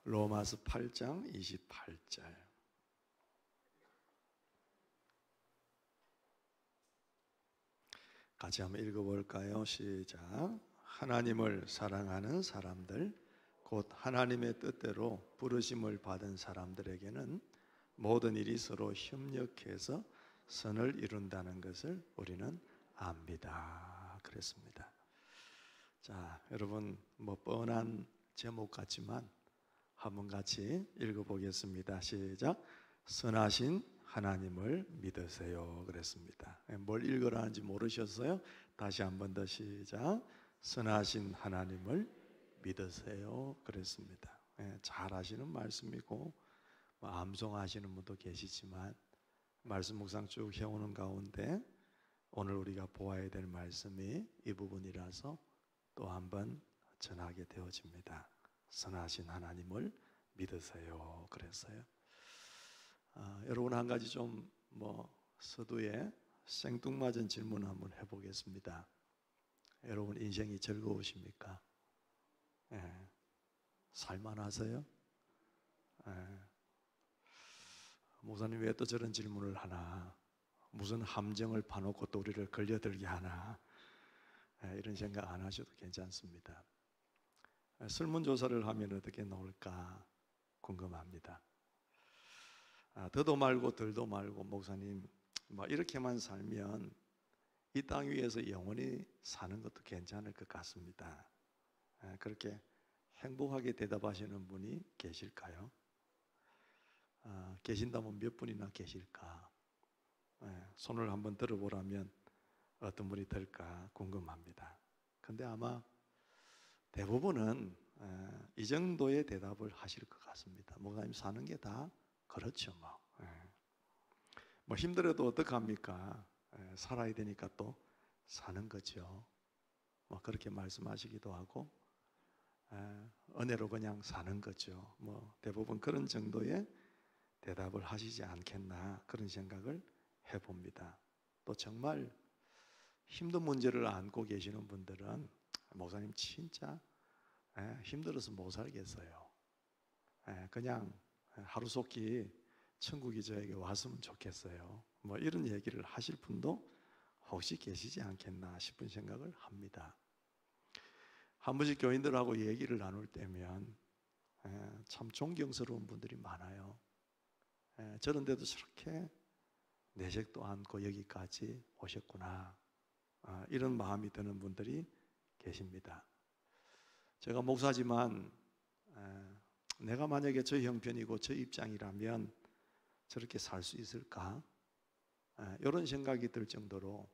로마서 8장 28절. 같이 한번 읽어볼까요? 시작. 하나님을 사랑하는 사람들, 곧 하나님의 뜻대로 부르심을 받은 사람들에게는 모든 일이 서로 협력해서 선을 이룬다는 것을 우리는 압니다. 그랬습니다. 자, 여러분 뻔한 제목 같지만 한번 같이 읽어보겠습니다. 시작. 선하신 하나님을 믿으세요. 그랬습니다. 뭘 읽으라는지 모르셨어요? 다시 한번 더 시작. 선하신 하나님을 믿으세요. 그랬습니다. 잘 하시는 말씀이고 암송하시는 분도 계시지만 말씀 묵상 쭉 해오는 가운데 오늘 우리가 보아야 될 말씀이 이 부분이라서 또 한번 전하게 되어집니다. 선하신 하나님을 믿으세요. 그랬어요. 여러분 한 가지 좀 서두에 생뚱맞은 질문 한번 해보겠습니다. 여러분 인생이 즐거우십니까? 살만하세요? 목사님 왜 또 저런 질문을 하나? 무슨 함정을 파놓고 또 우리를 걸려들게 하나? 이런 생각 안 하셔도 괜찮습니다. 설문조사를 하면 어떻게 나올까 궁금합니다. 더도 말고 덜도 말고 목사님 이렇게만 살면 이 땅 위에서 영원히 사는 것도 괜찮을 것 같습니다. 그렇게 행복하게 대답하시는 분이 계실까요? 계신다면 몇 분이나 계실까? 손을 한번 들어보라면 어떤 분이 될까 궁금합니다. 근데 아마 대부분은 이 정도의 대답을 하실 것 같습니다. 목사님 사는 게 다 그렇죠. 힘들어도 어떡합니까? 살아야 되니까 또 사는 거죠. 그렇게 말씀하시기도 하고 은혜로 그냥 사는 거죠. 대부분 그런 정도의 대답을 하시지 않겠나 그런 생각을 해봅니다. 또 정말 힘든 문제를 안고 계시는 분들은 목사님 진짜 힘들어서 못 살겠어요. 그냥 하루속히 천국이 저에게 왔으면 좋겠어요. 이런 얘기를 하실 분도 혹시 계시지 않겠나 싶은 생각을 합니다. 한 번씩 교인들하고 얘기를 나눌 때면 참 존경스러운 분들이 많아요. 저런데도 저렇게 내색도 않고 여기까지 오셨구나 이런 마음이 드는 분들이 계십니다. 제가 목사지만 내가 만약에 저 형편이고 저 입장이라면 저렇게 살 수 있을까? 이런 생각이 들 정도로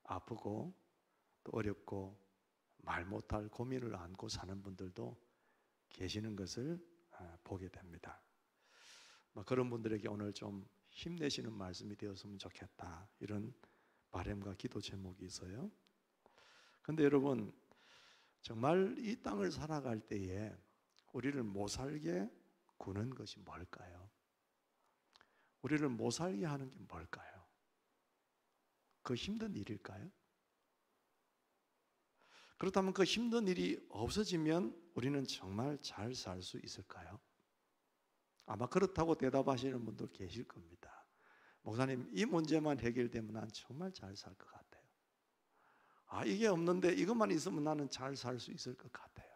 아프고 또 어렵고 말 못할 고민을 안고 사는 분들도 계시는 것을 보게 됩니다. 그런 분들에게 오늘 좀 힘내시는 말씀이 되었으면 좋겠다 이런 바람과 기도 제목이 있어요. 그런데 여러분 정말 이 땅을 살아갈 때에 우리를 못 살게 구는 것이 뭘까요? 우리를 못 살게 하는 게 뭘까요? 그 힘든 일일까요? 그렇다면 그 힘든 일이 없어지면 우리는 정말 잘 살 수 있을까요? 아마 그렇다고 대답하시는 분도 계실 겁니다. 목사님 이 문제만 해결되면 난 정말 잘 살 것 같아요. 이게 없는데 이것만 있으면 나는 잘 살 수 있을 것 같아요.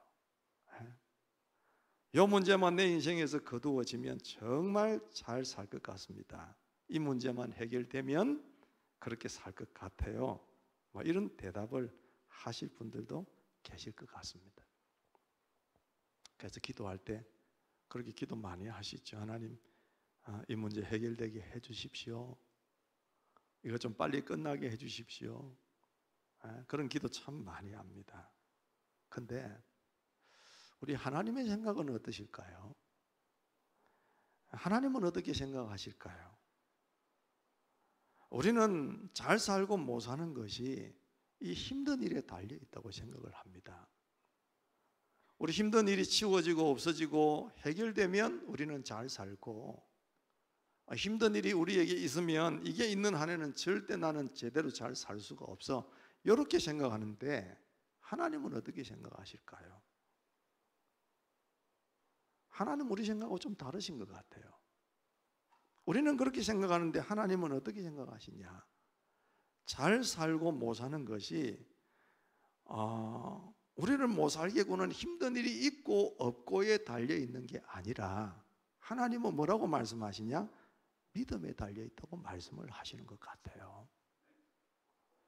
이 문제만 내 인생에서 거두어지면 정말 잘 살 것 같습니다. 이 문제만 해결되면 그렇게 살 것 같아요. 이런 대답을 하실 분들도 계실 것 같습니다. 그래서 기도할 때 그렇게 기도 많이 하시죠. 하나님 이 문제 해결되게 해 주십시오. 이거 좀 빨리 끝나게 해 주십시오. 그런 기도 참 많이 합니다. 근데 우리 하나님의 생각은 어떠실까요? 하나님은 어떻게 생각하실까요? 우리는 잘 살고 못 사는 것이 이 힘든 일에 달려 있다고 생각을 합니다. 우리 힘든 일이 치워지고 없어지고 해결되면 우리는 잘 살고 힘든 일이 우리에게 있으면 이게 있는 한에는 절대 나는 제대로 잘 살 수가 없어 이렇게 생각하는데 하나님은 어떻게 생각하실까요? 하나님 우리 생각하고 좀 다르신 것 같아요. 우리는 그렇게 생각하는데 하나님은 어떻게 생각하시냐? 잘 살고 못 사는 것이 우리를 못 살게 구는 힘든 일이 있고 없고에 달려 있는 게 아니라 하나님은 뭐라고 말씀하시냐? 믿음에 달려 있다고 말씀을 하시는 것 같아요.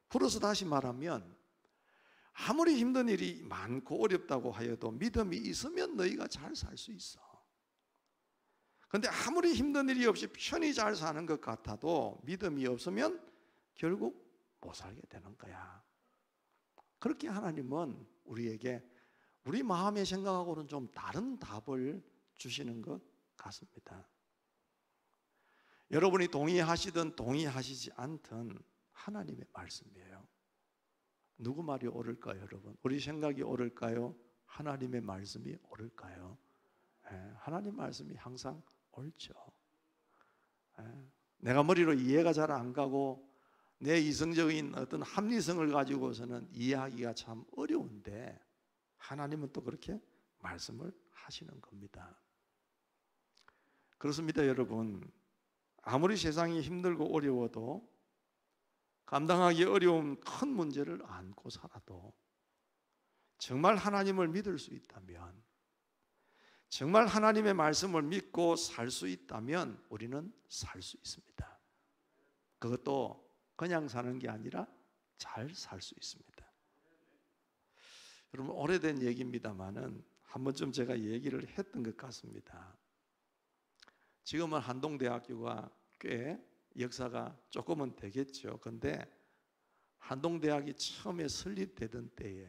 풀어서 다시 말하면 아무리 힘든 일이 많고 어렵다고 하여도 믿음이 있으면 너희가 잘 살 수 있어. 그런데 아무리 힘든 일이 없이 편히 잘 사는 것 같아도 믿음이 없으면 결국 못 살게 되는 거야. 그렇게 하나님은 우리에게 우리 마음의 생각하고는 좀 다른 답을 주시는 것 같습니다. 여러분이 동의하시든 동의하시지 않든 하나님의 말씀이에요. 누구 말이 옳을까요, 여러분? 우리 생각이 옳을까요? 하나님의 말씀이 옳을까요? 하나님 말씀이 항상 옳죠. 내가 머리로 이해가 잘 안 가고 내 이성적인 어떤 합리성을 가지고서는 이해하기가 참 어려운데 하나님은 또 그렇게 말씀을 하시는 겁니다. 그렇습니다, 여러분. 아무리 세상이 힘들고 어려워도 감당하기 어려운 큰 문제를 안고 살아도 정말 하나님을 믿을 수 있다면, 정말 하나님의 말씀을 믿고 살 수 있다면 우리는 살 수 있습니다. 그것도 그냥 사는 게 아니라 잘 살 수 있습니다. 여러분, 오래된 얘기입니다만은 한 번쯤 제가 얘기를 했던 것 같습니다. 지금은 한동대학교가 꽤 역사가 조금은 되겠죠. 근데 한동대학이 처음에 설립되던 때에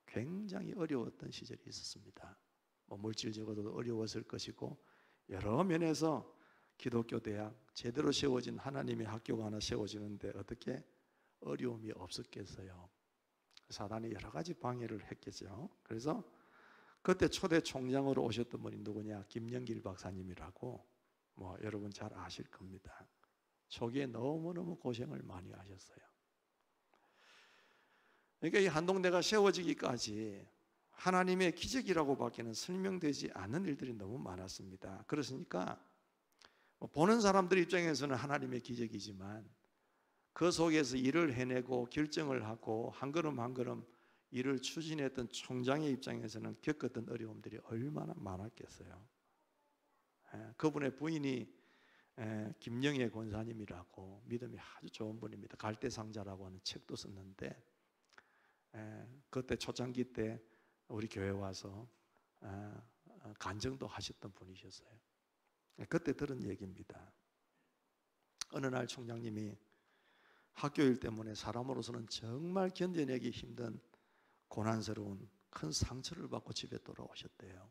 굉장히 어려웠던 시절이 있었습니다. 물질적으로도 어려웠을 것이고 여러 면에서 기독교 대학, 제대로 세워진 하나님의 학교가 하나 세워지는데 어떻게 어려움이 없었겠어요. 사단이 여러 가지 방해를 했겠죠. 그래서 그때 초대 총장으로 오셨던 분이 누구냐? 김영길 박사님이라고 여러분 잘 아실 겁니다. 초기에 너무너무 고생을 많이 하셨어요. 그러니까 이 한동대가 세워지기까지 하나님의 기적이라고 밖에는 설명되지 않는 일들이 너무 많았습니다. 그렇으니까 보는 사람들 입장에서는 하나님의 기적이지만 그 속에서 일을 해내고 결정을 하고 한 걸음 한 걸음 일을 추진했던 총장의 입장에서는 겪었던 어려움들이 얼마나 많았겠어요. 그분의 부인이 김영애 권사님이라고 믿음이 아주 좋은 분입니다. 갈대상자라고 하는 책도 썼는데 그때 초창기 때 우리 교회 와서 간증도 하셨던 분이셨어요. 그때 들은 얘기입니다. 어느 날 총장님이 학교일 때문에 사람으로서는 정말 견뎌내기 힘든 고난스러운 큰 상처를 받고 집에 돌아오셨대요.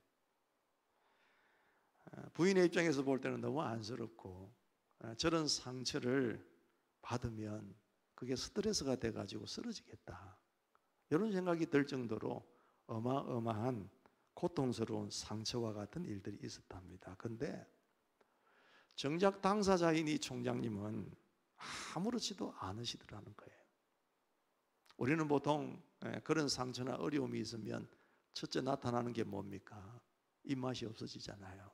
부인의 입장에서 볼 때는 너무 안쓰럽고 저런 상처를 받으면 그게 스트레스가 돼가지고 쓰러지겠다, 이런 생각이 들 정도로 어마어마한 고통스러운 상처와 같은 일들이 있었답니다. 그런데 정작 당사자인 이 총장님은 아무렇지도 않으시더라는 거예요. 우리는 보통 그런 상처나 어려움이 있으면 첫째 나타나는 게 뭡니까? 입맛이 없어지잖아요.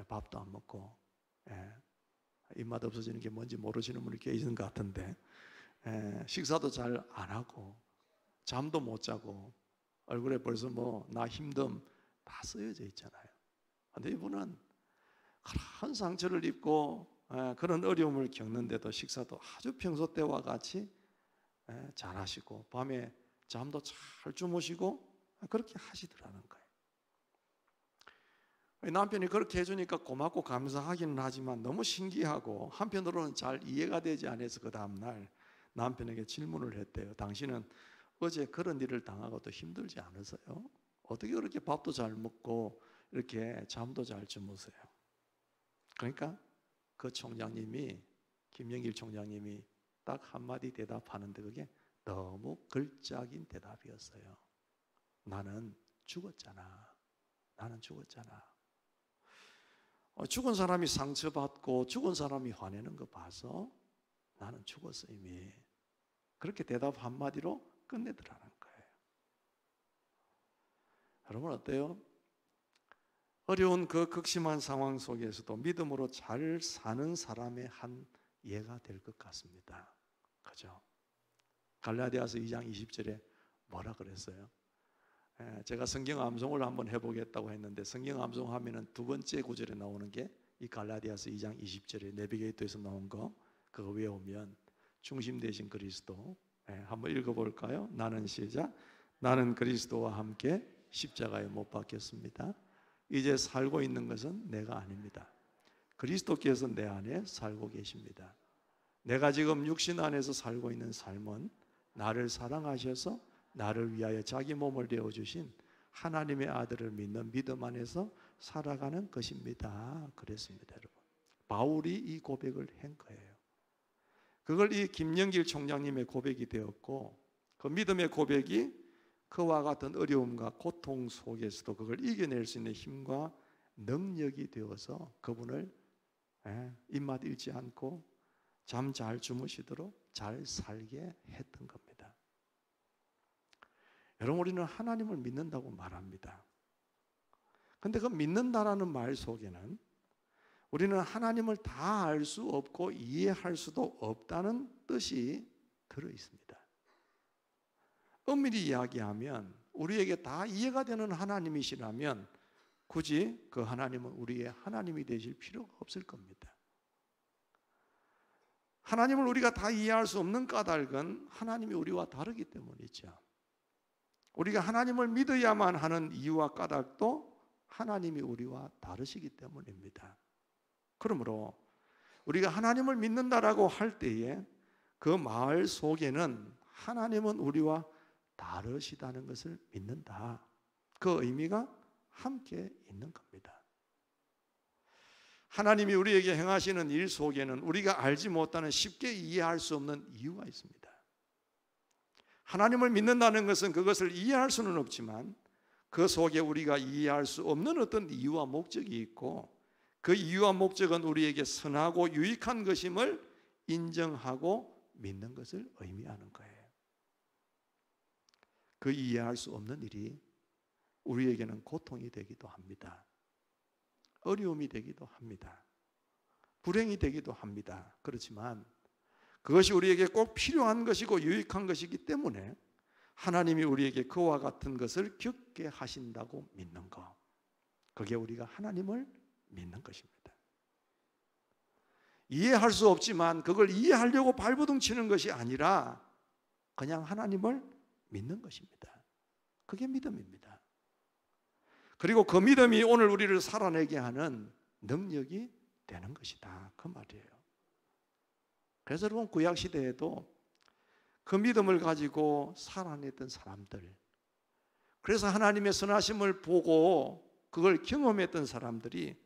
밥도 안 먹고 입맛 없어지는 게 뭔지 모르시는 분이 계신 것 같은데 식사도 잘 안 하고 잠도 못 자고 얼굴에 벌써 나 힘듦 다 쓰여져 있잖아요. 그런데 이분은 큰 상처를 입고 그런 어려움을 겪는데도 식사도 아주 평소 때와 같이 잘 하시고 밤에 잠도 잘 주무시고 그렇게 하시더라는 거예요. 남편이 그렇게 해주니까 고맙고 감사하기는 하지만 너무 신기하고 한편으로는 잘 이해가 되지 않아서 그 다음날 남편에게 질문을 했대요. 당신은 어제 그런 일을 당하고도 힘들지 않으세요? 어떻게 그렇게 밥도 잘 먹고 이렇게 잠도 잘 주무세요? 그러니까 그 총장님이, 김영길 총장님이 딱 한마디 대답하는데 그게 너무 걸작인 대답이었어요. 나는 죽었잖아. 나는 죽었잖아. 죽은 사람이 상처받고 죽은 사람이 화내는 거 봐서 나는 죽었어 이미. 그렇게 대답 한마디로 끝내더라는 거예요. 여러분 어때요? 어려운 그 극심한 상황 속에서도 믿음으로 잘 사는 사람의 한 예가 될 것 같습니다. 그죠? 갈라디아서 2장 20절에 뭐라 그랬어요? 제가 성경 암송을 한번 해보겠다고 했는데, 성경 암송하면은 두 번째 구절에 나오는 게 이 갈라디아서 2장 20절에 내비게이터에서 나온 거, 그거 외우면 중심 되신 그리스도, 한번 읽어볼까요? 나는 시작. 나는 그리스도와 함께 십자가에 못 박혔습니다. 이제 살고 있는 것은 내가 아닙니다. 그리스도께서 내 안에 살고 계십니다. 내가 지금 육신 안에서 살고 있는 삶은 나를 사랑하셔서 나를 위하여 자기 몸을 내어주신 하나님의 아들을 믿는 믿음 안에서 살아가는 것입니다. 그랬습니다, 여러분. 바울이 이 고백을 한 거예요. 그걸 이 김영길 총장님의 고백이 되었고, 그 믿음의 고백이 그와 같은 어려움과 고통 속에서도 그걸 이겨낼 수 있는 힘과 능력이 되어서 그분을 입맛 잃지 않고 잠 잘 주무시도록 잘 살게 했던 겁니다. 여러분, 우리는 하나님을 믿는다고 말합니다. 근데 그 믿는다라는 말 속에는 우리는 하나님을 다 알 수 없고 이해할 수도 없다는 뜻이 들어 있습니다. 엄밀히 이야기하면 우리에게 다 이해가 되는 하나님이시라면 굳이 그 하나님은 우리의 하나님이 되실 필요가 없을 겁니다. 하나님을 우리가 다 이해할 수 없는 까닭은 하나님이 우리와 다르기 때문이죠. 우리가 하나님을 믿어야만 하는 이유와 까닭도 하나님이 우리와 다르시기 때문입니다. 그러므로 우리가 하나님을 믿는다라고 할 때에 그 말 속에는 하나님은 우리와 다르시다는 것을 믿는다, 그 의미가 함께 있는 겁니다. 하나님이 우리에게 행하시는 일 속에는 우리가 알지 못하는, 쉽게 이해할 수 없는 이유가 있습니다. 하나님을 믿는다는 것은 그것을 이해할 수는 없지만 그 속에 우리가 이해할 수 없는 어떤 이유와 목적이 있고, 그 이유와 목적은 우리에게 선하고 유익한 것임을 인정하고 믿는 것을 의미하는 거예요. 그 이해할 수 없는 일이 우리에게는 고통이 되기도 합니다. 어려움이 되기도 합니다. 불행이 되기도 합니다. 그렇지만 그것이 우리에게 꼭 필요한 것이고 유익한 것이기 때문에 하나님이 우리에게 그와 같은 것을 겪게 하신다고 믿는 것, 그게 우리가 하나님을 믿는 것입니다. 이해할 수 없지만 그걸 이해하려고 발버둥 치는 것이 아니라 그냥 하나님을 믿는 것입니다. 그게 믿음입니다. 그리고 그 믿음이 오늘 우리를 살아내게 하는 능력이 되는 것이다, 그 말이에요. 그래서 여러분, 구약시대에도 그 믿음을 가지고 살아냈던 사람들, 그래서 하나님의 선하심을 보고 그걸 경험했던 사람들이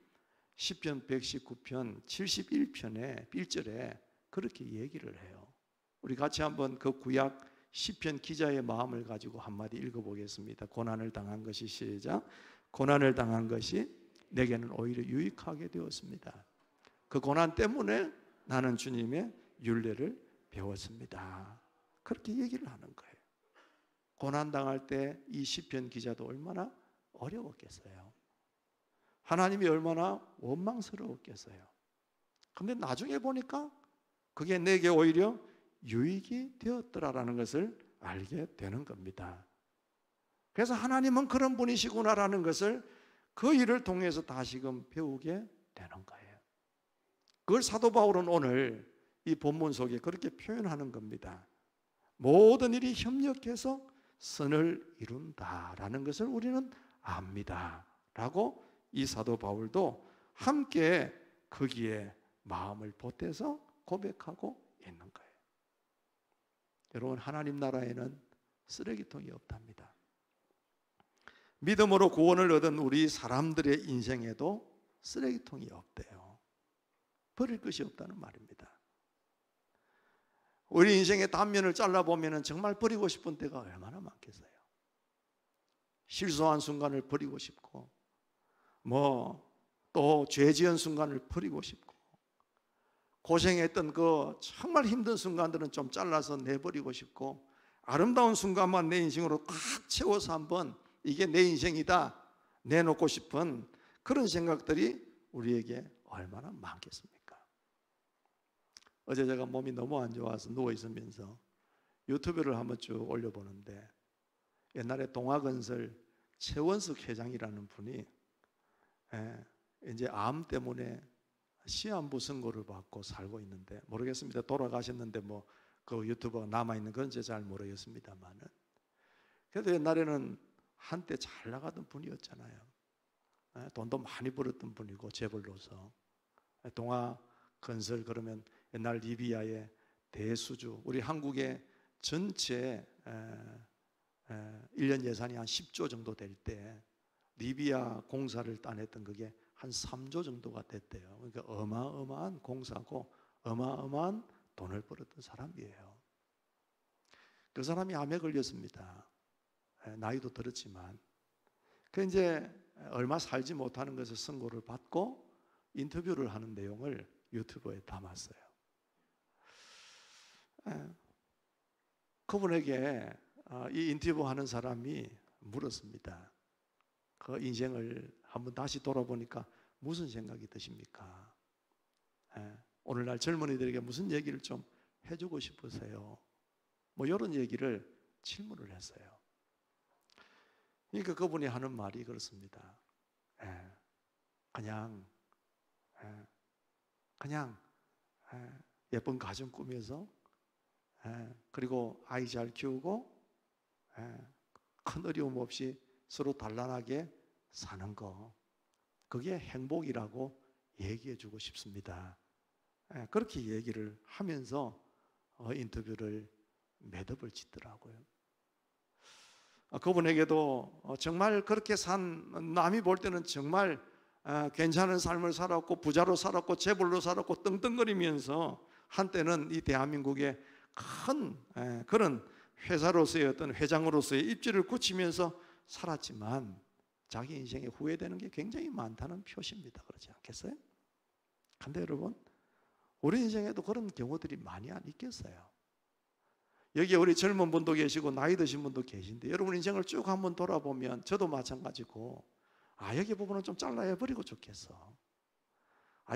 시편 119편 71편의 1절에 그렇게 얘기를 해요. 우리 같이 한번 그 구약 시편 기자의 마음을 가지고 한마디 읽어보겠습니다. 고난을 당한 것이, 시작. 고난을 당한 것이 내게는 오히려 유익하게 되었습니다. 그 고난 때문에 나는 주님의 율례를 배웠습니다. 그렇게 얘기를 하는 거예요. 고난당할 때 이 시편 기자도 얼마나 어려웠겠어요. 하나님이 얼마나 원망스러웠겠어요. 그런데 나중에 보니까 그게 내게 오히려 유익이 되었더라라는 것을 알게 되는 겁니다. 그래서 하나님은 그런 분이시구나라는 것을 그 일을 통해서 다시금 배우게 되는 거예요. 그걸 사도 바울은 오늘 이 본문 속에 그렇게 표현하는 겁니다. 모든 일이 협력해서 선을 이룬다라는 것을 우리는 압니다 라고 이 사도 바울도 함께 거기에 마음을 보태서 고백하고 있는 거예요. 여러분, 하나님 나라에는 쓰레기통이 없답니다. 믿음으로 구원을 얻은 우리 사람들의 인생에도 쓰레기통이 없대요. 버릴 것이 없다는 말입니다. 우리 인생의 단면을 잘라보면 정말 버리고 싶은 때가 얼마나 많겠어요. 실수한 순간을 버리고 싶고, 또 죄 지은 순간을 버리고 싶고, 고생했던 그 정말 힘든 순간들은 좀 잘라서 내버리고 싶고, 아름다운 순간만 내 인생으로 꽉 채워서 한번 이게 내 인생이다 내놓고 싶은 그런 생각들이 우리에게 얼마나 많겠습니까? 어제 제가 몸이 너무 안 좋아서 누워 있으면서 유튜브를 한번 쭉 올려보는데, 옛날에 동아건설 최원석 회장이라는 분이 이제 암 때문에 시한부 선고를 받고 살고 있는데, 모르겠습니다. 돌아가셨는데 뭐 그 유튜브가 남아있는 건지 잘 모르겠습니다만은, 그래도 옛날에는 한때 잘 나가던 분이었잖아요. 돈도 많이 벌었던 분이고, 재벌로서. 동아건설 그러면 옛날 리비아의 대수주, 우리 한국의 전체 1년 예산이 한 10조 정도 될 때 리비아 공사를 따냈던 그게 한 3조 정도가 됐대요. 그러니까 어마어마한 공사고 어마어마한 돈을 벌었던 사람이에요. 그 사람이 암에 걸렸습니다. 나이도 들었지만, 그 이제 얼마 살지 못하는 것을 선고를 받고 인터뷰를 하는 내용을 유튜브에 담았어요. 그분에게 이 인터뷰하는 사람이 물었습니다. 그 인생을 한번 다시 돌아보니까 무슨 생각이 드십니까? 오늘날 젊은이들에게 무슨 얘기를 좀 해주고 싶으세요? 뭐 이런 얘기를 질문을 했어요. 그러니까 그분이 하는 말이 그렇습니다. 그냥 예쁜 가정 꾸며서, 그리고 아이 잘 키우고, 큰 어려움 없이 서로 단란하게 사는 거, 그게 행복이라고 얘기해 주고 싶습니다. 그렇게 얘기를 하면서 인터뷰를 매듭을 짓더라고요. 그분에게도 정말 그렇게 산, 남이 볼 때는 정말 괜찮은 삶을 살았고, 부자로 살았고, 재벌로 살았고, 떵떵거리면서 한때는 이 대한민국의 큰 그런 회사로서의 어떤 회장으로서의 입지를 굳히면서 살았지만, 자기 인생에 후회되는 게 굉장히 많다는 표시입니다. 그렇지 않겠어요? 근데 여러분, 우리 인생에도 그런 경우들이 많이 안 있겠어요? 여기 우리 젊은 분도 계시고 나이 드신 분도 계신데, 여러분 인생을 쭉 한번 돌아보면 저도 마찬가지고, 여기 부분은 좀 잘라버리고 좋겠어.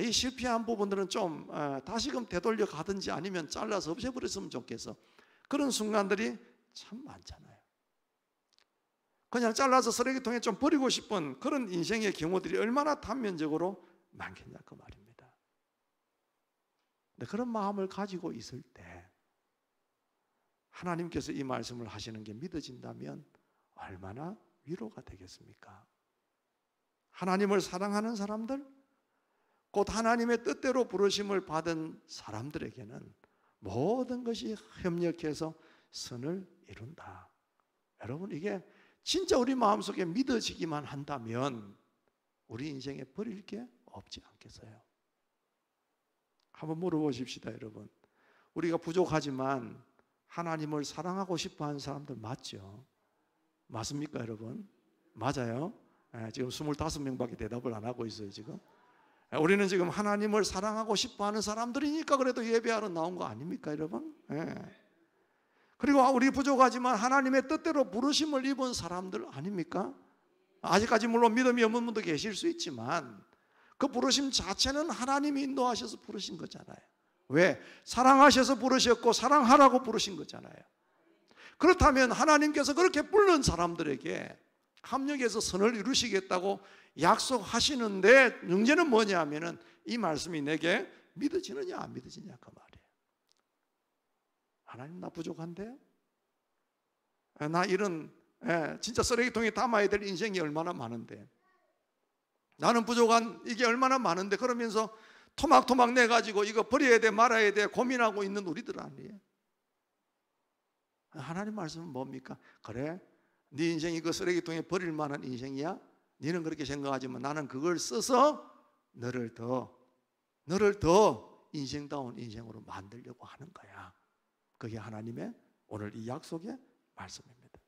이 실패한 부분들은 좀 다시금 되돌려 가든지 아니면 잘라서 없애버렸으면 좋겠어. 그런 순간들이 참 많잖아요. 그냥 잘라서 쓰레기통에 좀 버리고 싶은 그런 인생의 경우들이 얼마나 단면적으로 많겠냐 그 말입니다. 근데 그런 마음을 가지고 있을 때 하나님께서 이 말씀을 하시는 게 믿어진다면 얼마나 위로가 되겠습니까? 하나님을 사랑하는 사람들, 곧 하나님의 뜻대로 부르심을 받은 사람들에게는 모든 것이 협력해서 선을 이룬다. 여러분, 이게 진짜 우리 마음속에 믿어지기만 한다면 우리 인생에 버릴 게 없지 않겠어요? 한번 물어보십시다. 여러분, 우리가 부족하지만 하나님을 사랑하고 싶어하는 사람들 맞죠? 맞습니까 여러분? 맞아요? 지금 25명밖에 대답을 안 하고 있어요. 지금 우리는 지금 하나님을 사랑하고 싶어하는 사람들이니까 그래도 예배하러 나온 거 아닙니까 여러분? 그리고 우리 부족하지만 하나님의 뜻대로 부르심을 입은 사람들 아닙니까? 아직까지 물론 믿음이 없는 분도 계실 수 있지만 그 부르심 자체는 하나님이 인도하셔서 부르신 거잖아요. 왜? 사랑하셔서 부르셨고 사랑하라고 부르신 거잖아요. 그렇다면 하나님께서 그렇게 부른 사람들에게 합력해서 선을 이루시겠다고 약속하시는데 문제는 뭐냐면은 이 말씀이 내게 믿어지느냐 안 믿어지냐 그 말이에요. 하나님 나 부족한데? 나 이런 진짜 쓰레기통에 담아야 될 인생이 얼마나 많은데, 나는 부족한 이게 얼마나 많은데, 그러면서 토막토막 내가지고 이거 버려야 돼 말아야 돼 고민하고 있는 우리들 아니에요? 하나님 말씀은 뭡니까? 그래, 네 인생이 그 쓰레기통에 버릴 만한 인생이야? 너는 그렇게 생각하지만 나는 그걸 써서 너를 더 인생다운 인생으로 만들려고 하는 거야. 그게 하나님의 오늘 이 약속의 말씀입니다.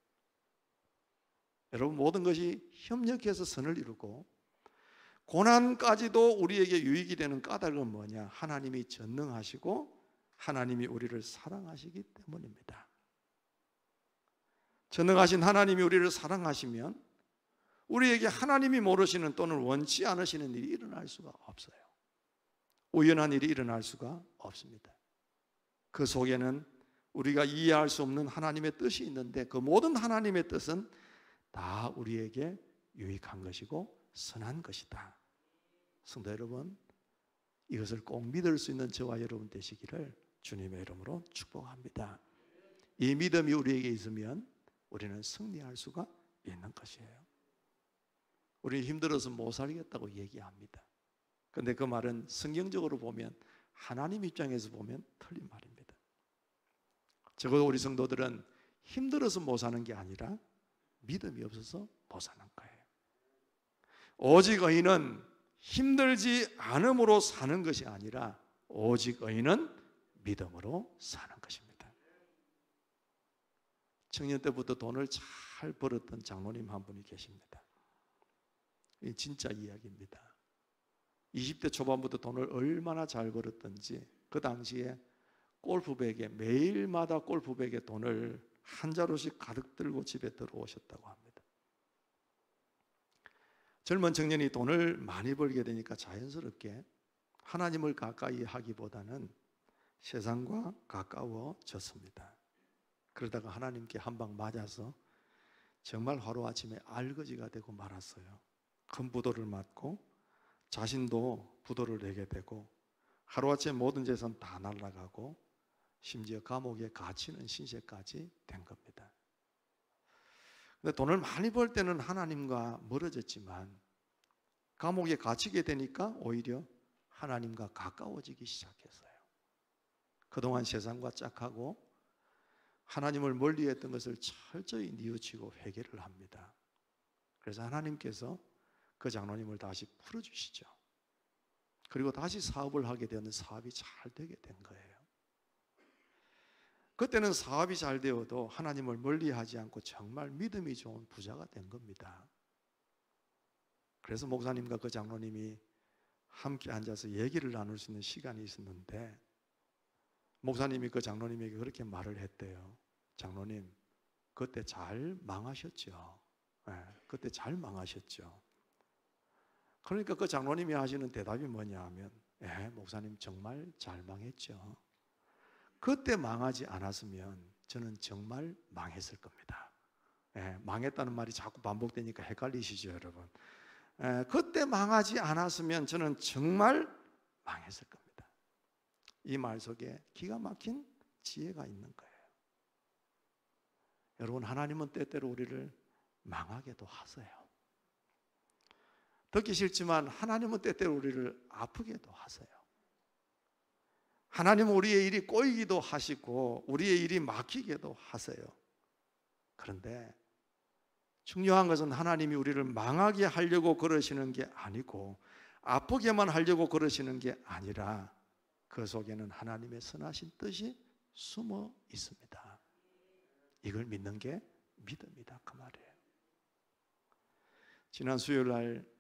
여러분, 모든 것이 협력해서 선을 이루고 고난까지도 우리에게 유익이 되는 까닭은 뭐냐? 하나님이 전능하시고 하나님이 우리를 사랑하시기 때문입니다. 전능하신 하나님이 우리를 사랑하시면 우리에게 하나님이 모르시는 또는 원치 않으시는 일이 일어날 수가 없어요. 우연한 일이 일어날 수가 없습니다. 그 속에는 우리가 이해할 수 없는 하나님의 뜻이 있는데 그 모든 하나님의 뜻은 다 우리에게 유익한 것이고 선한 것이다. 성도 여러분, 이것을 꼭 믿을 수 있는 저와 여러분 되시기를 주님의 이름으로 축복합니다. 이 믿음이 우리에게 있으면 우리는 승리할 수가 있는 것이에요. 우리는 힘들어서 못 살겠다고 얘기합니다. 그런데 그 말은 성경적으로 보면 하나님 입장에서 보면 틀린 말입니다. 적어도 우리 성도들은 힘들어서 못 사는 게 아니라 믿음이 없어서 못 사는 거예요. 오직 의인은 힘들지 않음으로 사는 것이 아니라 오직 의인은 믿음으로 사는 것입니다. 청년 때부터 돈을 잘 벌었던 장로님 한 분이 계십니다. 이 진짜 이야기입니다. 20대 초반부터 돈을 얼마나 잘 벌었던지 그 당시에 골프백에 매일마다 골프백에 돈을 한 자루씩 가득 들고 집에 들어오셨다고 합니다. 젊은 청년이 돈을 많이 벌게 되니까 자연스럽게 하나님을 가까이 하기보다는 세상과 가까워졌습니다. 그러다가 하나님께 한 방 맞아서 정말 하루아침에 알거지가 되고 말았어요. 큰 부도를 맞고 자신도 부도를 내게 되고 하루아침에 모든 재산 다 날아가고 심지어 감옥에 갇히는 신세까지 된 겁니다. 근데 돈을 많이 벌 때는 하나님과 멀어졌지만 감옥에 갇히게 되니까 오히려 하나님과 가까워지기 시작했어요. 그동안 세상과 짝하고 하나님을 멀리했던 것을 철저히 뉘우치고 회개를 합니다. 그래서 하나님께서 그 장로님을 다시 풀어주시죠. 그리고 다시 사업을 하게 되었는데 사업이 잘 되게 된 거예요. 그때는 사업이 잘 되어도 하나님을 멀리하지 않고 정말 믿음이 좋은 부자가 된 겁니다. 그래서 목사님과 그 장로님이 함께 앉아서 얘기를 나눌 수 있는 시간이 있었는데 목사님이 그 장로님에게 그렇게 말을 했대요. 장로님, 그때 잘 망하셨죠. 그때 잘 망하셨죠. 그러니까 그 장로님이 하시는 대답이 뭐냐 하면 목사님 정말 잘 망했죠. 그때 망하지 않았으면 저는 정말 망했을 겁니다. 망했다는 말이 자꾸 반복되니까 헷갈리시죠, 여러분. 그때 망하지 않았으면 저는 정말 망했을 겁니다. 이 말 속에 기가 막힌 지혜가 있는 거예요. 여러분, 하나님은 때때로 우리를 망하게도 하세요. 듣기 싫지만 하나님은 때때로 우리를 아프게도 하세요. 하나님은 우리의 일이 꼬이기도 하시고 우리의 일이 막히게도 하세요. 그런데 중요한 것은 하나님이 우리를 망하게 하려고 그러시는 게 아니고 아프게만 하려고 그러시는 게 아니라 그 속에는 하나님의 선하신 뜻이 숨어 있습니다. 이걸 믿는 게 믿음이다, 그 말이에요. 지난 수요일 날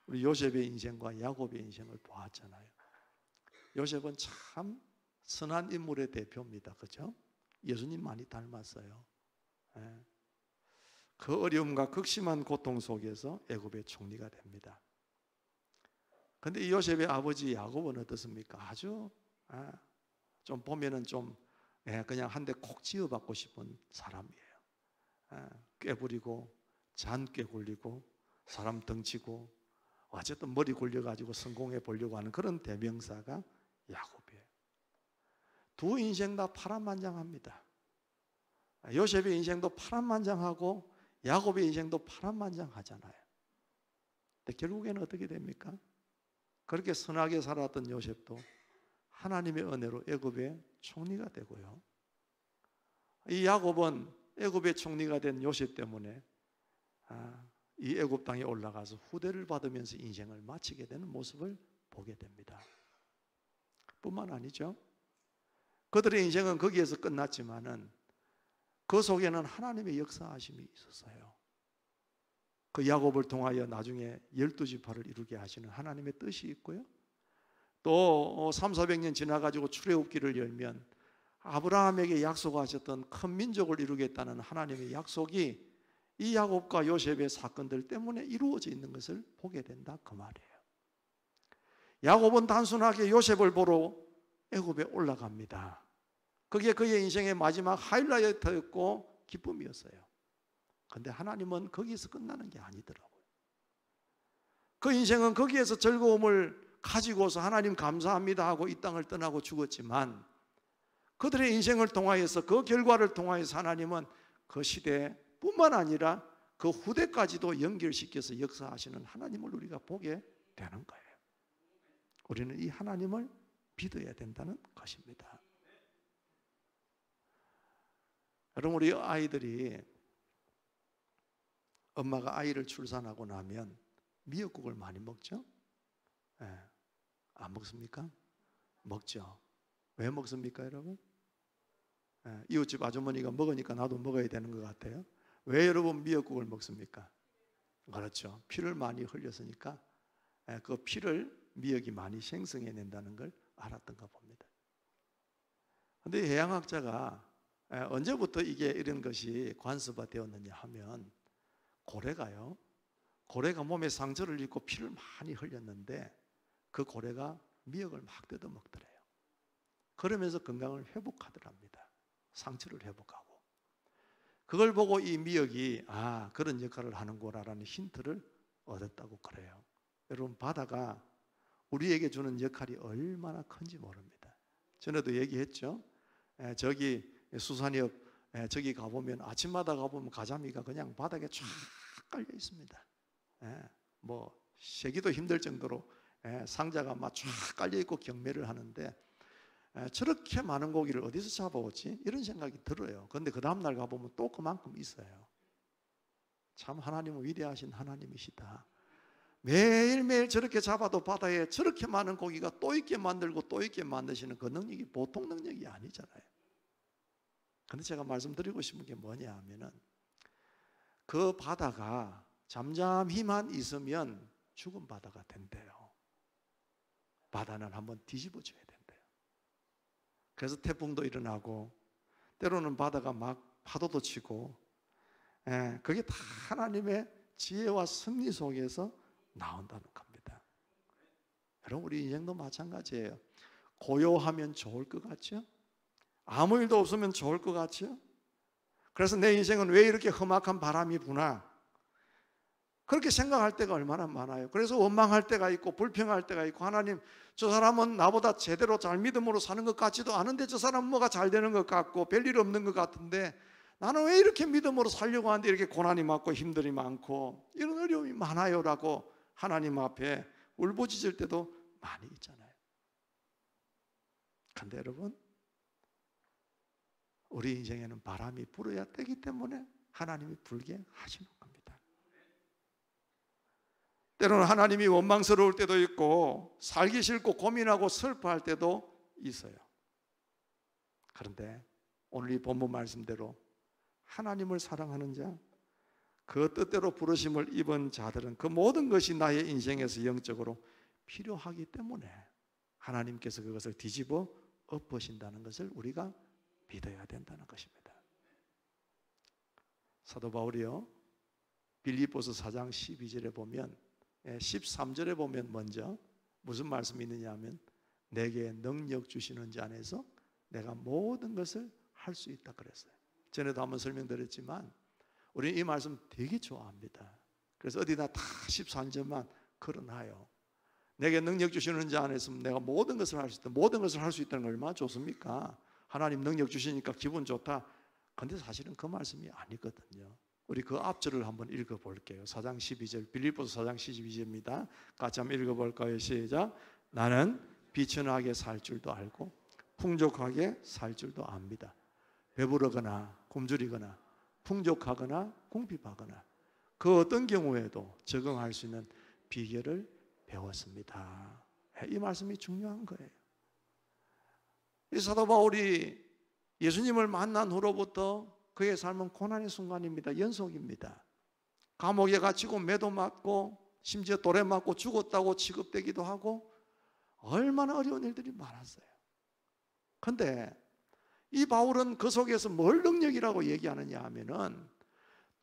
우리 요셉의 인생과 야곱의 인생을 보았잖아요. 요셉은 참 선한 인물의 대표입니다. 그렇죠? 예수님 많이 닮았어요. 그 어려움과 극심한 고통 속에서 애굽의 총리가 됩니다. 그런데 이 요셉의 아버지 야곱은 어떻습니까? 아주 좀 보면은 좀 그냥 한 대 콕 지어받고 싶은 사람이에요. 꾀부리고 잔꾀 굴리고 사람 덩치고 어쨌든 머리 굴려가지고 성공해 보려고 하는 그런 대명사가 야곱이에요. 두 인생 다 파란만장합니다. 요셉의 인생도 파란만장하고 야곱의 인생도 파란만장하잖아요. 근데 결국에는 어떻게 됩니까? 그렇게 선하게 살았던 요셉도 하나님의 은혜로 애굽의 총리가 되고요. 이 야곱은 애굽의 총리가 된 요셉 때문에 이 애굽 땅에 올라가서 후대를 받으면서 인생을 마치게 되는 모습을 보게 됩니다. 뿐만 아니죠. 그들의 인생은 거기에서 끝났지만은 그 속에는 하나님의 역사하심이 있었어요. 그 야곱을 통하여 나중에 12지파를 이루게 하시는 하나님의 뜻이 있고요. 또 300~400년 지나가지고 출애굽기를 열면 아브라함에게 약속하셨던 큰 민족을 이루겠다는 하나님의 약속이 이 야곱과 요셉의 사건들 때문에 이루어져 있는 것을 보게 된다 그 말이에요. 야곱은 단순하게 요셉을 보러 애굽에 올라갑니다. 그게 그의 인생의 마지막 하이라이트였고 기쁨이었어요. 그런데 하나님은 거기에서 끝나는 게 아니더라고요. 그 인생은 거기에서 즐거움을 가지고서 하나님 감사합니다 하고 이 땅을 떠나고 죽었지만, 그들의 인생을 통하여서 그 결과를 통하여서 하나님은 그 시대뿐만 아니라 그 후대까지도 연결시켜서 역사하시는 하나님을 우리가 보게 되는 거예요. 우리는 이 하나님을 믿어야 된다는 것입니다. 여러분, 우리 아이들이 엄마가 아이를 출산하고 나면 미역국을 많이 먹죠? 네. 안 먹습니까? 먹죠. 왜 먹습니까, 여러분? 네. 이웃집 아주머니가 먹으니까 나도 먹어야 되는 것 같아요. 왜 여러분 미역국을 먹습니까? 그렇죠. 피를 많이 흘렸으니까 그 피를 미역이 많이 생성해낸다는 걸 알았던가 봅니다. 그런데 해양학자가 언제부터 이게 이런 것이 관습화되었느냐 하면, 고래가 몸에 상처를 입고 피를 많이 흘렸는데 그 고래가 미역을 막 뜯어 먹더래요. 그러면서 건강을 회복하더랍니다. 상처를 회복하고. 그걸 보고 이 미역이 그런 역할을 하는구나라는 힌트를 얻었다고 그래요. 여러분, 바다가 우리에게 주는 역할이 얼마나 큰지 모릅니다. 전에도 얘기했죠. 저기 수산역 저기 가보면 아침마다 가보면 가자미가 그냥 바닥에 쫙 깔려 있습니다. 뭐 세기도 힘들 정도로 상자가 막 쫙 깔려 있고 경매를 하는데, 저렇게 많은 고기를 어디서 잡아오지? 이런 생각이 들어요. 그런데 그 다음날 가보면 또 그만큼 있어요. 참 하나님은 위대하신 하나님이시다. 매일매일 저렇게 잡아도 바다에 저렇게 많은 고기가 또 있게 만들고 또 있게 만드시는 그 능력이 보통 능력이 아니잖아요. 그런데 제가 말씀드리고 싶은 게 뭐냐 하면은, 그 바다가 잠잠히만 있으면 죽은 바다가 된대요. 바다는 한번 뒤집어줘야 된대요. 그래서 태풍도 일어나고 때로는 바다가 막 파도도 치고, 그게 다 하나님의 지혜와 섭리 속에서 나온다는 겁니다. 여러분, 우리 인생도 마찬가지예요. 고요하면 좋을 것 같죠? 아무 일도 없으면 좋을 것 같죠? 그래서 내 인생은 왜 이렇게 험악한 바람이 부나, 그렇게 생각할 때가 얼마나 많아요. 그래서 원망할 때가 있고 불평할 때가 있고, 하나님, 저 사람은 나보다 제대로 잘 믿음으로 사는 것 같지도 않은데 저 사람은 뭐가 잘 되는 것 같고 별일 없는 것 같은데 나는 왜 이렇게 믿음으로 살려고 하는데 이렇게 고난이 많고 힘들이 많고 이런 어려움이 많아요 라고 하나님 앞에 울부짖을 때도 많이 있잖아요. 그런데 여러분, 우리 인생에는 바람이 불어야 되기 때문에 하나님이 불게 하시는 겁니다. 때로는 하나님이 원망스러울 때도 있고 살기 싫고 고민하고 슬퍼할 때도 있어요. 그런데 오늘 이 본문 말씀대로 하나님을 사랑하는 자, 그 뜻대로 부르심을 입은 자들은 그 모든 것이 나의 인생에서 영적으로 필요하기 때문에 하나님께서 그것을 뒤집어 엎으신다는 것을 우리가 믿어야 된다는 것입니다. 사도 바울이요, 빌립보서 4장 12절에 보면 13절에 보면 먼저 무슨 말씀이 있느냐 하면, 내게 능력 주시는 자 안에서 내가 모든 것을 할 수 있다 그랬어요. 전에도 한번 설명드렸지만 우리는 이 말씀 되게 좋아합니다. 그래서 어디나 다 13절만 걸어놔요. 내게 능력 주시는 자 안에서 내가 모든 것을 할 수 있다. 모든 것을 할 수 있다는 건 얼마나 좋습니까? 하나님 능력 주시니까 기분 좋다. 그런데 사실은 그 말씀이 아니거든요. 우리 그 앞절을 한번 읽어볼게요. 4장 12절, 빌립보서 4장 12절입니다. 같이 한번 읽어볼까요? 시작. 나는 비천하게 살 줄도 알고 풍족하게 살 줄도 압니다. 배부르거나 굶주리거나 풍족하거나 궁핍하거나 그 어떤 경우에도 적응할 수 있는 비결을 배웠습니다. 이 말씀이 중요한 거예요. 이 사도 바울이 예수님을 만난 후로부터 그의 삶은 고난의 순간입니다. 연속입니다. 감옥에 갇히고 매도 맞고 심지어 돌에 맞고 죽었다고 취급되기도 하고 얼마나 어려운 일들이 많았어요. 그런데 이 바울은 그 속에서 뭘 능력이라고 얘기하느냐 하면은,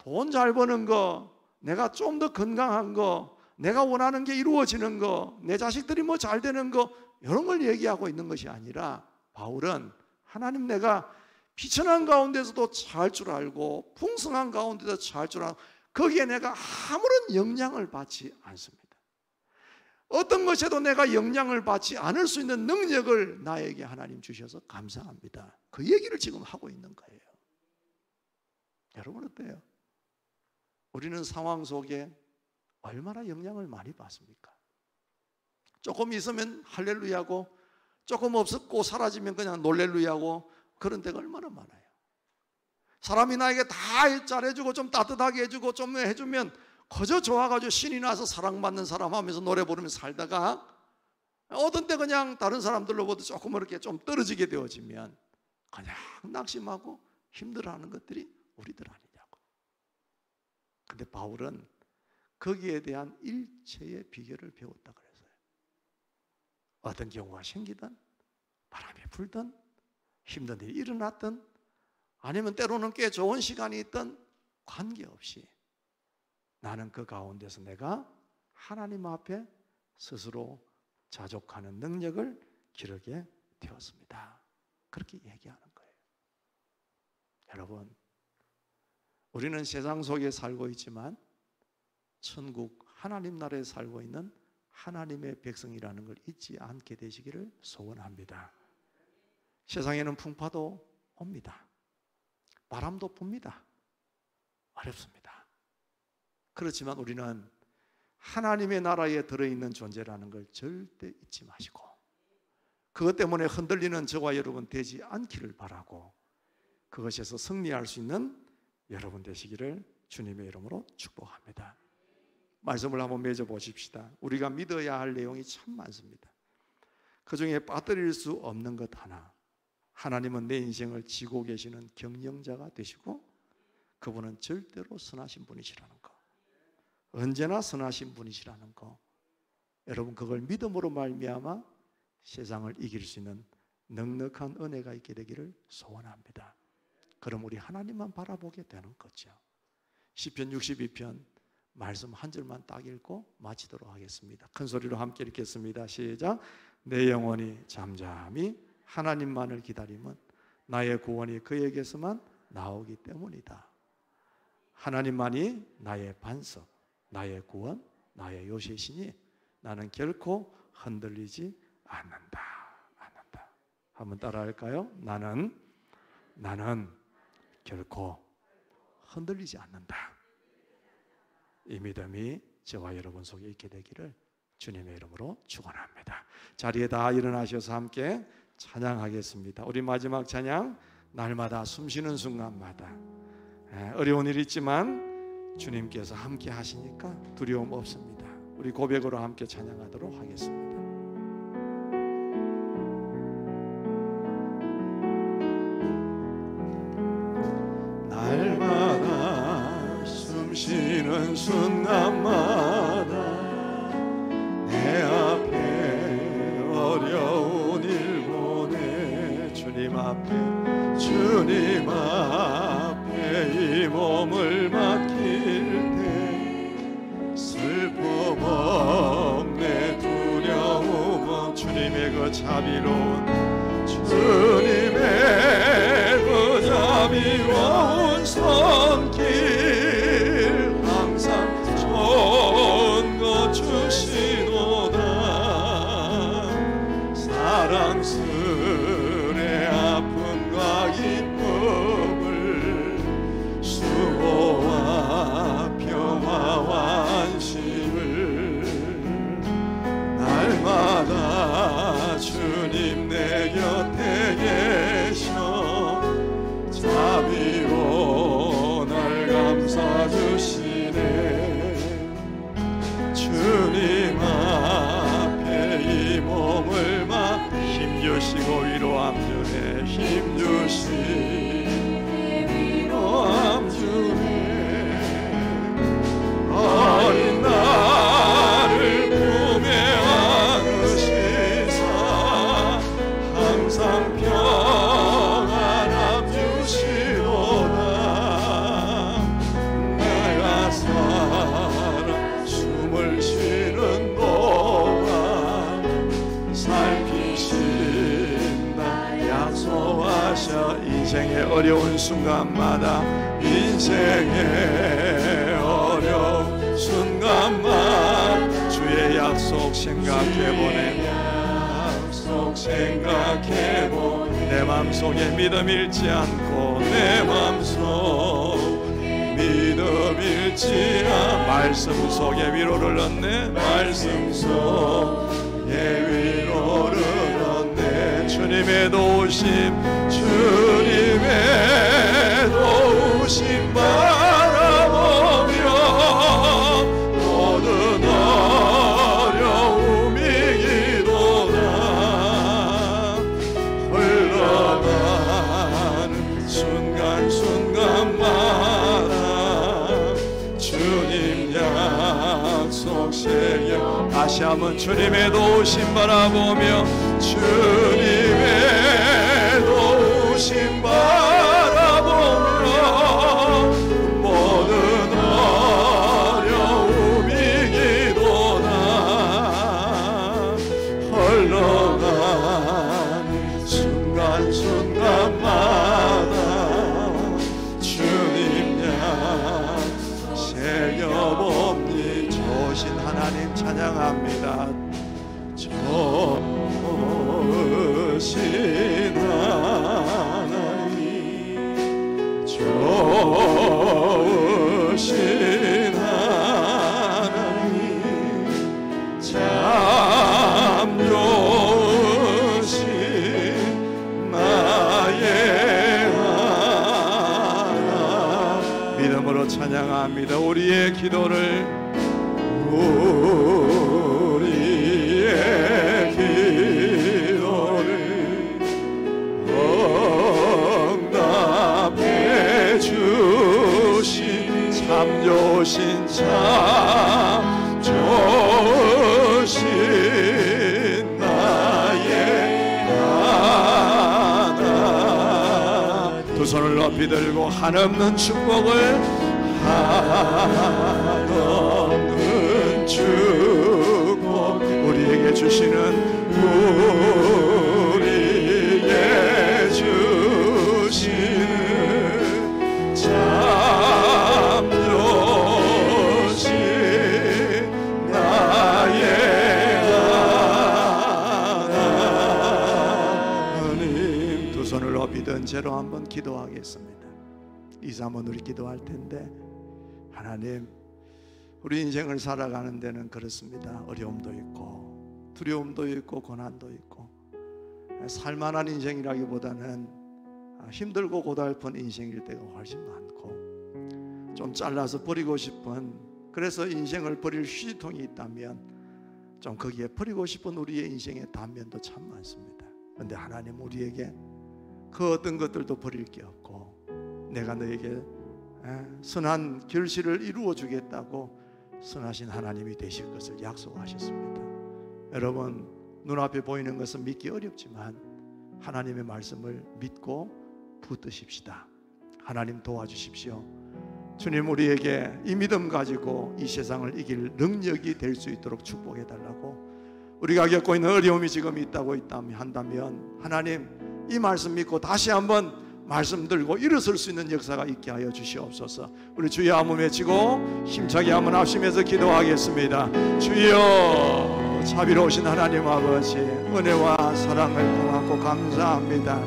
돈 잘 버는 거, 내가 좀 더 건강한 거, 내가 원하는 게 이루어지는 거, 내 자식들이 뭐 잘 되는 거, 이런 걸 얘기하고 있는 것이 아니라 바울은 하나님, 내가 비천한 가운데서도 잘 줄 알고 풍성한 가운데도 잘 줄 알고 거기에 내가 아무런 영향을 받지 않습니다. 어떤 것에도 내가 영향을 받지 않을 수 있는 능력을 나에게 하나님 주셔서 감사합니다. 그 얘기를 지금 하고 있는 거예요. 여러분 어때요? 우리는 상황 속에 얼마나 영향을 많이 받습니까? 조금 있으면 할렐루야고, 조금 없었고 사라지면 그냥 놀렐루야고, 그런 데가 얼마나 많아요. 사람이 나에게 다 잘해주고 좀 따뜻하게 해주고 좀 해주면 그저 좋아가지고 신이 나서 사랑받는 사람 하면서 노래 부르면서 살다가 어떤 때 그냥 다른 사람들로부터 조금 이렇게 좀 떨어지게 되어지면 그냥 낙심하고 힘들어하는 것들이 우리들 아니냐고. 근데 바울은 거기에 대한 일체의 비결을 배웠다 그랬어요. 어떤 경우가 생기든 바람이 불든 힘든 일이 일어났든 아니면 때로는 꽤 좋은 시간이 있든 관계없이 나는 그 가운데서 내가 하나님 앞에 스스로 자족하는 능력을 기르게 되었습니다. 그렇게 얘기하는 거예요. 여러분, 우리는 세상 속에 살고 있지만 천국 하나님 나라에 살고 있는 하나님의 백성이라는 걸 잊지 않게 되시기를 소원합니다. 세상에는 풍파도 옵니다. 바람도 붑니다. 어렵습니다. 그렇지만 우리는 하나님의 나라에 들어있는 존재라는 걸 절대 잊지 마시고 그것 때문에 흔들리는 저와 여러분 되지 않기를 바라고 그것에서 승리할 수 있는 여러분 되시기를 주님의 이름으로 축복합니다. 말씀을 한번 맺어보십시다. 우리가 믿어야 할 내용이 참 많습니다. 그 중에 빠뜨릴 수 없는 것 하나, 하나님은 내 인생을 지고 계시는 경영자가 되시고 그분은 절대로 선하신 분이시라는 거, 언제나 선하신 분이시라는 거, 여러분 그걸 믿음으로 말미암아 세상을 이길 수 있는 넉넉한 은혜가 있게 되기를 소원합니다. 그럼 우리 하나님만 바라보게 되는 거죠. 시편 62편 말씀 한 절만 딱 읽고 마치도록 하겠습니다. 큰 소리로 함께 읽겠습니다. 시작. 내 영혼이 잠잠히 하나님만을 기다림은 나의 구원이 그에게서만 나오기 때문이다. 하나님만이 나의 반석, 나의 구원, 나의 요새시니 나는 결코 흔들리지 않는다. 한번 따라할까요? 나는 결코 흔들리지 않는다. 이 믿음이 저와 여러분 속에 있게 되기를 주님의 이름으로 축원합니다. 자리에 다 일어나셔서 함께 찬양하겠습니다. 우리 마지막 찬양, 날마다 숨쉬는 순간마다 어려운 일이 있지만 주님께서 함께 하시니까 두려움 없습니다. 우리 고백으로 함께 찬양하도록 하겠습니다. 날마다 숨쉬는 순간마다 내 앞에 어려운 일 보내 주님 앞에 이 몸을 맡길 때 슬픔 없네 두려움 없 주님의 그 자비로운 손길 항상 좋은 것 주시도다. 사랑스레 아픔과 기쁨을 수고와 평화와 안심을 날마다 주님 내 곁에 계셔 자비로 날 감싸주시네. 주님 앞에 이 몸을 힘주시고 위로함 주네. 힘주시 위로함 주네. 어린 나를 품에 안으시사 항상 평안함 주시도다. 순간마다 인생의 어려운 순간만 주의 약속 생각해보네. 내 맘속에 믿음 잃지 않고 내 맘속 믿음 잃지 않고 말씀 속에 위로를 얻네. 말씀 속에 위로를 얻네. 주님의 도우심 주님의 도우심 바라보며 모든 어려움이 기도다. 흘러가는 순간순간마다 주님 약속 새겨. 다시 한번 주님의 도우심 바라보며 주님의 도우심 바라보며 모든 어려움이 기도다. 흘러가는 순간순간마다 주님 약 새겨봅니. 좋으신 하나님 찬양합니다. 좋으신 하나님, 좋으신 하나님, 참 좋으신 나의 하나님. 믿음으로 찬양합니다. 우리의 기도를 응답해 주신 참 좋으신 참 좋으신 나의 하나님. 두 손을 높이 들고 한없는 축복을 한없는 축복 우리에게 주시는 우리에게 주시는 참 좋으신 나의 하나님. 두 손을 높이 든 채로 한번 기도하겠습니다. 이제 한번 우리 기도할 텐데, 하나님, 우리 인생을 살아가는 데는 그렇습니다. 어려움도 있고 두려움도 있고 고난도 있고 살만한 인생이라기보다는 힘들고 고달픈 인생일 때가 훨씬 많고 좀 잘라서 버리고 싶은, 그래서 인생을 버릴 휴지통이 있다면 좀 거기에 버리고 싶은 우리의 인생의 단면도 참 많습니다. 그런데 하나님 우리에게 그 어떤 것들도 버릴 게 없고 내가 너에게 선한 결실을 이루어 주겠다고 선하신 하나님이 되실 것을 약속하셨습니다. 여러분, 눈앞에 보이는 것은 믿기 어렵지만 하나님의 말씀을 믿고 붙드십시다. 하나님 도와주십시오. 주님, 우리에게 이 믿음 가지고 이 세상을 이길 능력이 될 수 있도록 축복해 달라고. 우리가 겪고 있는 어려움이 지금 있다고 한다면 하나님, 이 말씀 믿고 다시 한번 말씀 들고 일어설 수 있는 역사가 있게 하여 주시옵소서. 우리 주여 한번 외치고 힘차게 한번 합심해서 기도하겠습니다. 주여, 자비로우신 하나님 아버지, 은혜와 사랑을 고맙고 감사합니다.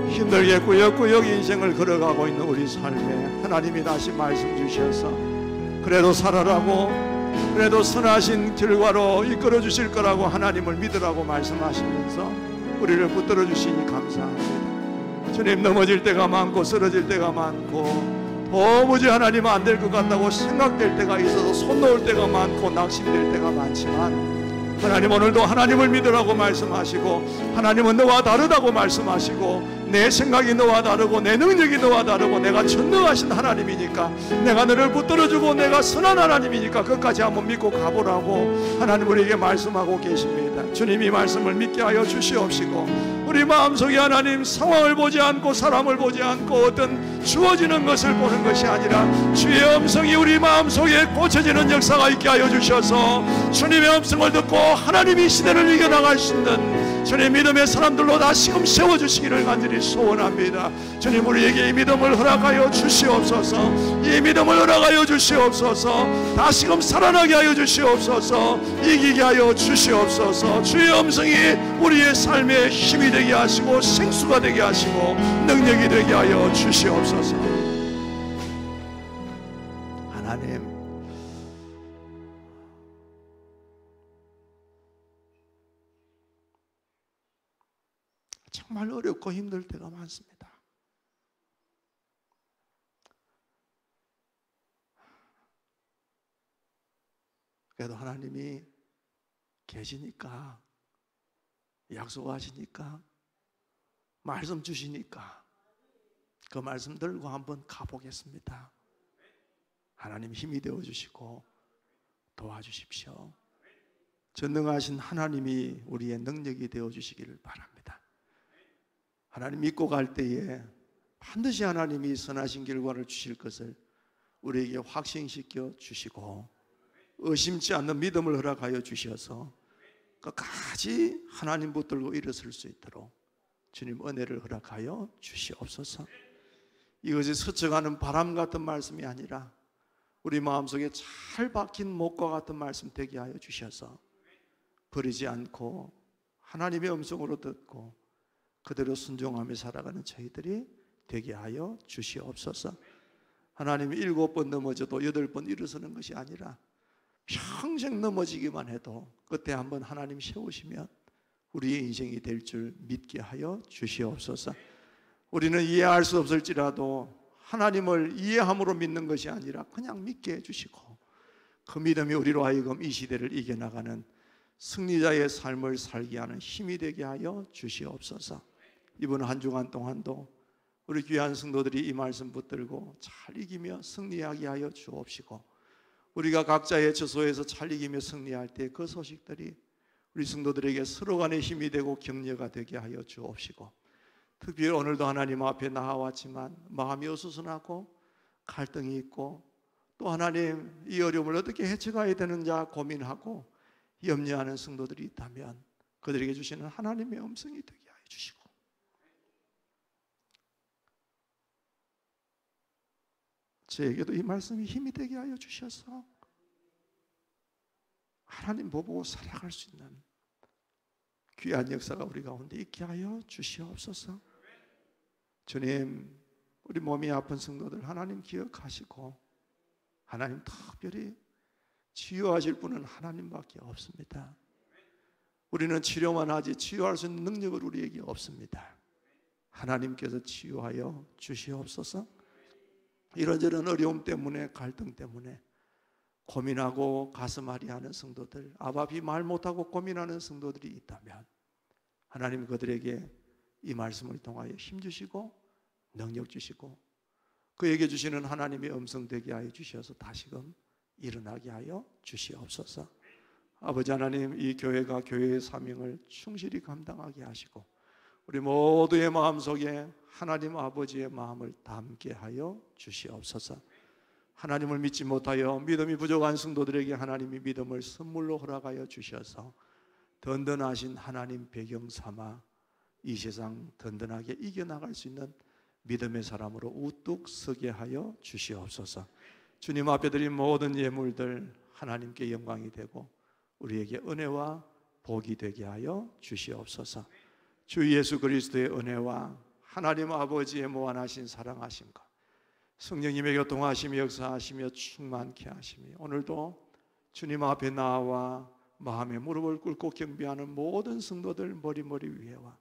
힘들게 꾸역꾸역 인생을 걸어가고 있는 우리 삶에 하나님이 다시 말씀 주셔서 그래도 살아라고, 그래도 선하신 결과로 이끌어 주실 거라고 하나님을 믿으라고 말씀하시면서 우리를 붙들어 주시니 감사합니다. 주님, 넘어질 때가 많고 쓰러질 때가 많고 도무지 하나님 안 될 것 같다고 생각될 때가 있어서 손 놓을 때가 많고 낙심될 때가 많지만 하나님, 오늘도 하나님을 믿으라고 말씀하시고 하나님은 너와 다르다고 말씀하시고 내 생각이 너와 다르고 내 능력이 너와 다르고 내가 전능하신 하나님이니까 내가 너를 붙들어주고 내가 선한 하나님이니까 끝까지 한번 믿고 가보라고 하나님 우리에게 말씀하고 계십니다. 주님이 말씀을 믿게 하여 주시옵시고 우리 마음속에 하나님 상황을 보지 않고 사람을 보지 않고 어떤 주어지는 것을 보는 것이 아니라 주의 음성이 우리 마음속에 꽂혀지는 역사가 있게 하여 주셔서 주님의 음성을 듣고 하나님이 시대를 이겨나갈 수 있는 주님 믿음의 사람들로 다시금 세워주시기를 간절히 소원합니다. 주님 우리에게 이 믿음을 허락하여 주시옵소서. 이 믿음을 허락하여 주시옵소서. 다시금 살아나게 하여 주시옵소서. 이기게 하여 주시옵소서. 주의 음성이 우리의 삶에 힘이 되게 하시고 생수가 되게 하시고 능력이 되게 하여 주시옵소서. 하나님, 정말 어렵고 힘들 때가 많습니다. 그래도 하나님이 계시니까, 약속하시니까, 말씀 주시니까 그 말씀 들고 한번 가보겠습니다. 하나님 힘이 되어주시고 도와주십시오. 전능하신 하나님이 우리의 능력이 되어주시기를 바랍니다. 하나님 믿고 갈 때에 반드시 하나님이 선하신 결과를 주실 것을 우리에게 확신시켜 주시고 의심치 않는 믿음을 허락하여 주셔서 끝까지 하나님 붙들고 일어설 수 있도록 주님 은혜를 허락하여 주시옵소서. 이것이 스쳐가는 바람 같은 말씀이 아니라 우리 마음속에 잘 박힌 목과 같은 말씀 되게 하여 주셔서 버리지 않고 하나님의 음성으로 듣고 그대로 순종하며 살아가는 저희들이 되게 하여 주시옵소서. 하나님이 7번 넘어져도 8번 일어서는 것이 아니라 평생 넘어지기만 해도 그때 한번 하나님 세우시면 우리의 인생이 될 줄 믿게 하여 주시옵소서. 우리는 이해할 수 없을지라도 하나님을 이해함으로 믿는 것이 아니라 그냥 믿게 해주시고 그 믿음이 우리로 하여금 이 시대를 이겨나가는 승리자의 삶을 살게 하는 힘이 되게 하여 주시옵소서. 이번 한 주간 동안도 우리 귀한 성도들이 이 말씀 붙들고 잘 이기며 승리하게 하여 주옵시고 우리가 각자의 처소에서 잘 이기며 승리할 때 그 소식들이 우리 성도들에게 서로 간의 힘이 되고 격려가 되게 하여 주옵시고 특별히 오늘도 하나님 앞에 나와왔지만 마음이 어수선하고 갈등이 있고 또 하나님 이 어려움을 어떻게 헤쳐가야 되는지 고민하고 염려하는 성도들이 있다면 그들에게 주시는 하나님의 음성이 되게 하여 주시고 저에게도 이 말씀이 힘이 되게 하여 주셔서 하나님 보고 살아갈 수 있는 귀한 역사가 우리 가운데 있게 하여 주시옵소서. 주님, 우리 몸이 아픈 성도들 하나님 기억하시고 하나님 특별히 치유하실 분은 하나님밖에 없습니다. 우리는 치료만 하지 치유할 수 있는 능력은 우리에게 없습니다. 하나님께서 치유하여 주시옵소서. 이런저런 어려움 때문에 갈등 때문에 고민하고 가슴앓이 하는 성도들, 아바비 말 못하고 고민하는 성도들이 있다면 하나님 그들에게 이 말씀을 통하여 힘주시고 능력 주시고 그에게 주시는 하나님의 음성 되게 하여 주셔서 다시금 일어나게 하여 주시옵소서. 아버지 하나님, 이 교회가 교회의 사명을 충실히 감당하게 하시고 우리 모두의 마음속에 하나님 아버지의 마음을 담게 하여 주시옵소서. 하나님을 믿지 못하여 믿음이 부족한 성도들에게 하나님이 믿음을 선물로 허락하여 주셔서 든든하신 하나님 배경 삼아 이 세상 든든하게 이겨나갈 수 있는 믿음의 사람으로 우뚝 서게 하여 주시옵소서. 주님 앞에 드린 모든 예물들 하나님께 영광이 되고 우리에게 은혜와 복이 되게 하여 주시옵소서. 주 예수 그리스도의 은혜와 하나님 아버지의 무한하신 사랑하심과 성령님의 교통하심이 역사하시며 충만케 하시며 오늘도 주님 앞에 나와 마음의 무릎을 꿇고 경배하는 모든 성도들 머리 위에와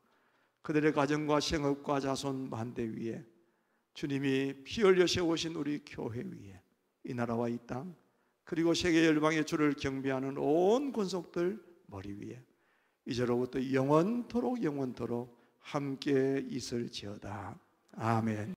그들의 가정과 생업과 자손 만대 위에 주님이 피 흘려 세우신 우리 교회 위에 이 나라와 이 땅 그리고 세계 열방의 주를 경배하는 온 권속들 머리 위에 이제로부터 영원토록 함께 있을지어다. 아멘.